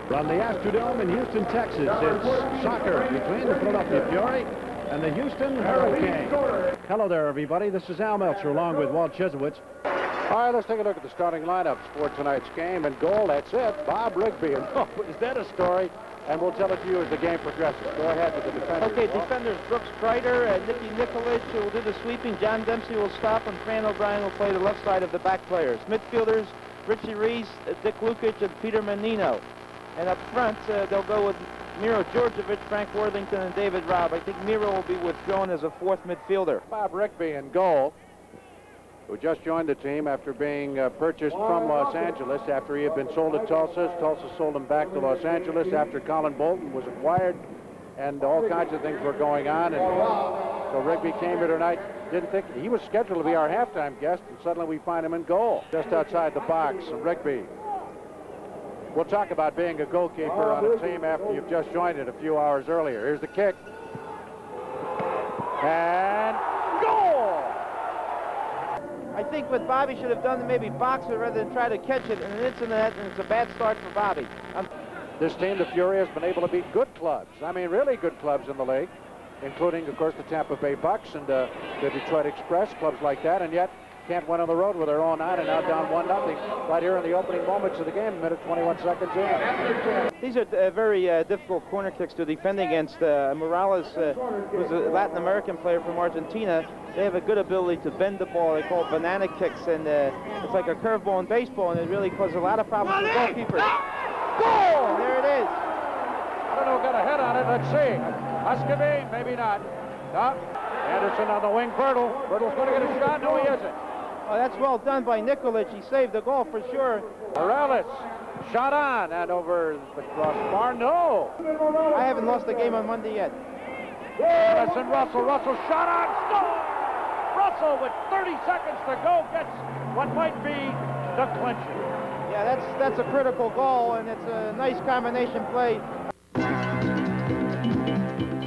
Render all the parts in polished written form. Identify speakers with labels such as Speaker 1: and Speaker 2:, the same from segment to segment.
Speaker 1: From the Astrodome in Houston, Texas, it's soccer between the Philadelphia Fury and the Houston Hurricane. Hello there, everybody. This is Al Meltzer along with Walt Chesowitz. All right, let's take a look at the starting lineups for tonight's game. And goal, that's it, Bob Rigby. And oh, is that a story? And we'll tell it to you as the game progresses. Go ahead with the defenders.
Speaker 2: Okay, defenders Brooks Kreider, Nicky Nikolic will do the sweeping. John Dempsey will stop, and Fran O'Brien will play the left side of the back players. Midfielders, Richie Reese, Dick Lukic, and Peter Menino. And up front, they'll go with Miro Djordjevic, Frank Worthington, and David Robb. I think Miro will be withdrawn as a fourth midfielder.
Speaker 1: Bob Rigby in goal, who just joined the team after being purchased from Los Angeles after he had been sold to Tulsa. Tulsa sold him back to Los Angeles after Colin Bolton was acquired, and all kinds of things were going on. And so Rigby came here tonight. Didn't think he was scheduled to be our halftime guest, and suddenly we find him in goal, just outside the box. And Rigby. We'll talk about being a goalkeeper on a team after you've just joined it a few hours earlier. Here's the kick. And goal!
Speaker 2: I think what Bobby should have done, maybe box it rather than try to catch it, and it's in the net, and it's a bad start for Bobby.
Speaker 1: This team, the Fury, has been able to beat good clubs. I mean, really good clubs in the league, including, of course, the Tampa Bay Bucks and the Detroit Express, clubs like that, and yet can't win on the road with their own 9 and now down 1-0 right here in the opening moments of the game, minute 21 seconds in.
Speaker 2: These are very difficult corner kicks to defend against. Morales, who's a Latin American player from Argentina, they have a good ability to bend the ball. They call it banana kicks, and it's like a curveball in baseball, and it really causes a lot of problems for goalkeepers. Goal! And there it is.
Speaker 1: I don't know who got a head on it. Let's see. Muscovy, maybe not. No. Anderson on the wing. Bertle's going to get a shot. No, he isn't.
Speaker 2: Oh, that's well done by Nikolic. He saved the goal for sure.
Speaker 1: Morales, shot on and over the crossbar. No.
Speaker 2: I haven't lost a game on Monday yet.
Speaker 1: Madison Russell shot on, score! Russell with 30 seconds to go gets what might be the clincher.
Speaker 2: Yeah, that's a critical goal, and it's a nice combination play.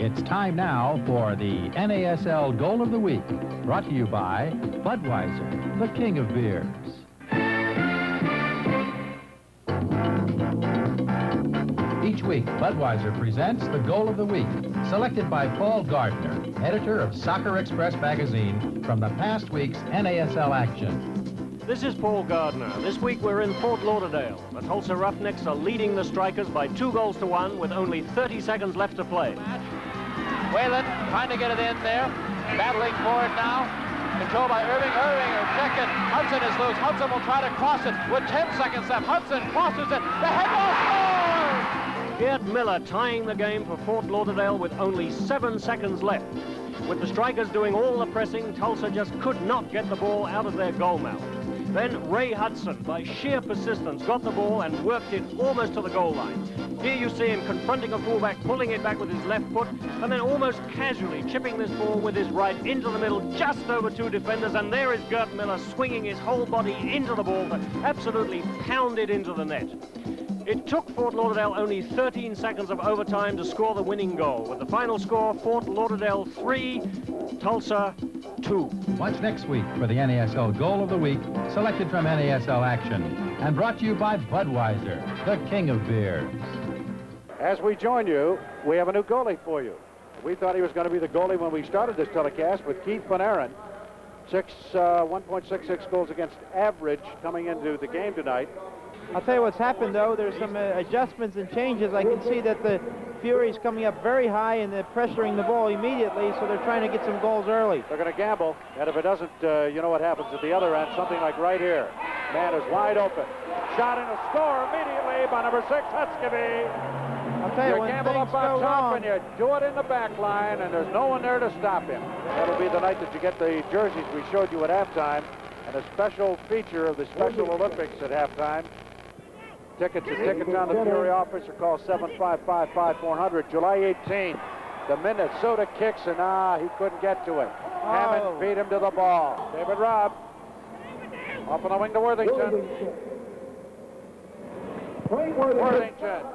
Speaker 3: It's time now for the NASL Goal of the Week, brought to you by Budweiser, the king of beers. Each week, Budweiser presents the Goal of the Week, selected by Paul Gardner, editor of Soccer Express magazine, from the past week's NASL action.
Speaker 4: This is Paul Gardner. This week we're in Fort Lauderdale. The Tulsa Roughnecks are leading the Strikers by 2-1 with only 30 seconds left to play.
Speaker 5: Whalen trying to get it in there, battling for it now. Controlled by Irving. Irving will check it. Hudson is loose. Hudson will try to cross it with 10 seconds left. Hudson crosses it. The head ball scores!
Speaker 4: Gerd Mueller tying the game for Fort Lauderdale with only 7 seconds left. With the Strikers doing all the pressing, Tulsa just could not get the ball out of their goal mouth. Then Ray Hudson, by sheer persistence, got the ball and worked it almost to the goal line. Here you see him confronting a fullback, pulling it back with his left foot, and then almost casually chipping this ball with his right into the middle, just over 2 defenders, and there is Gerd Mueller swinging his whole body into the ball to absolutely pound it into the net. It took Fort Lauderdale only 13 seconds of overtime to score the winning goal. With the final score, Fort Lauderdale 3, Tulsa 2.
Speaker 3: Watch next week for the NASL Goal of the Week, selected from NASL action, and brought to you by Budweiser, the king of beers.
Speaker 1: As we join you, we have a new goalie for you. We thought he was going to be the goalie when we started this telecast with Keith Van Aaron. 1.66 goals against average coming into the game tonight.
Speaker 2: I'll tell you what's happened, though. There's some adjustments and changes. I can see that the Fury's coming up very high and they're pressuring the ball immediately, so they're trying to get some goals early.
Speaker 1: They're going to gamble, and if it doesn't, you know what happens at the other end, something like right here. Man is wide open. Shot and a score immediately by number 6, Hutscovy.
Speaker 2: I'll tell you,
Speaker 1: You
Speaker 2: when
Speaker 1: gamble
Speaker 2: things
Speaker 1: up on
Speaker 2: go
Speaker 1: top
Speaker 2: wrong,
Speaker 1: and you do it in the back line, and there's no one there to stop him. That'll be the night that you get the jerseys we showed you at halftime, and a special feature of the Special Olympics at halftime. Tickets on the Fury office are called 755-5400. July 18, the Minnesota kicks, and he couldn't get to it. Hammond beat him to the ball. David Robb off on the wing to Worthington. Worthington.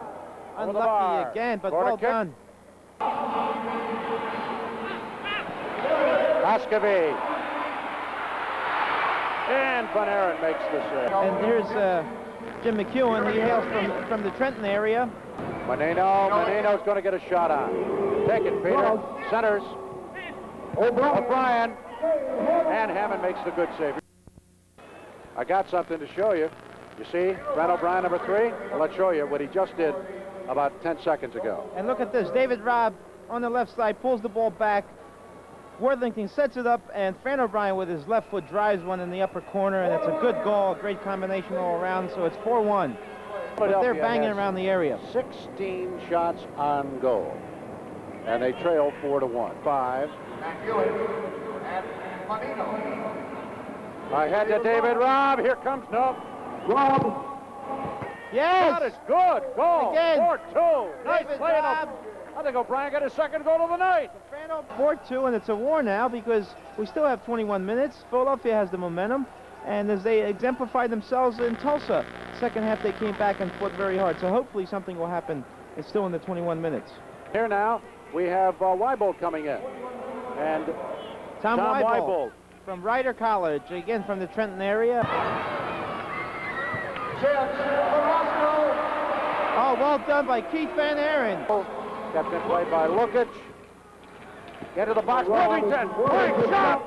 Speaker 2: unlucky again, but well done.
Speaker 1: Hutscovy. And Van Aaron makes the save.
Speaker 2: And here's Jim McEwen. He hails from the Trenton area.
Speaker 1: Menino's going to get a shot on. Take it, Peter. Centers. O'Brien. And Hammond makes the good save. I got something to show you. You see, Brent O'Brien, number 3? Well, let's show you what he just did about 10 seconds ago.
Speaker 2: And look at this. David Robb on the left side pulls the ball back. Worthington sets it up, and Fran O'Brien with his left foot drives one in the upper corner, and it's a good goal, a great combination all around, so it's 4-1. But they're banging around the area.
Speaker 1: 16 shots on goal, and they trail 4-1. 5. I had to David Robb. Here comes Robb.
Speaker 2: Yes!
Speaker 1: That is good. Goal.
Speaker 2: Again.
Speaker 1: 4-2. Nice
Speaker 2: David
Speaker 1: play.
Speaker 2: Robb.
Speaker 1: I think O'Brien got his second goal of the night.
Speaker 2: 4-2, and it's a war now because we still have 21 minutes. Philadelphia has the momentum, and as they exemplify themselves in Tulsa, second half they came back and fought very hard. So hopefully something will happen. It's still in the 21 minutes.
Speaker 1: Here now we have Weibold coming in, and
Speaker 2: Tom Weibold from Rider College, again from the Trenton area. Oh, well done by Keith Van Aaron.
Speaker 1: Kept in play by Lukic. Into the box. Worthington. Great shot.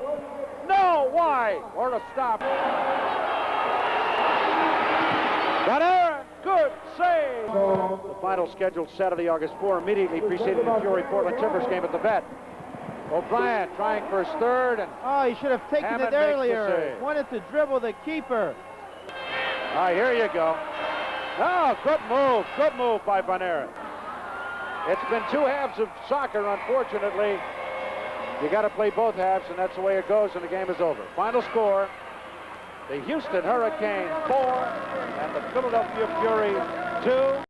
Speaker 1: No. Why? Or to stop. Van Aaron. Good save. The final scheduled Saturday, August 4, immediately preceding the Fury Portland Timbers game at the Vet. O'Brien trying for his third. And
Speaker 2: oh, he should have taken
Speaker 1: Hammond
Speaker 2: it earlier.
Speaker 1: save.
Speaker 2: Wanted to dribble the keeper.
Speaker 1: All right, here you go. Oh, good move. Good move by Van Aaron. It's been 2 halves of soccer, unfortunately. You got to play both halves, and that's the way it goes, and the game is over. Final score, the Houston Hurricanes 4 and the Philadelphia Fury 2.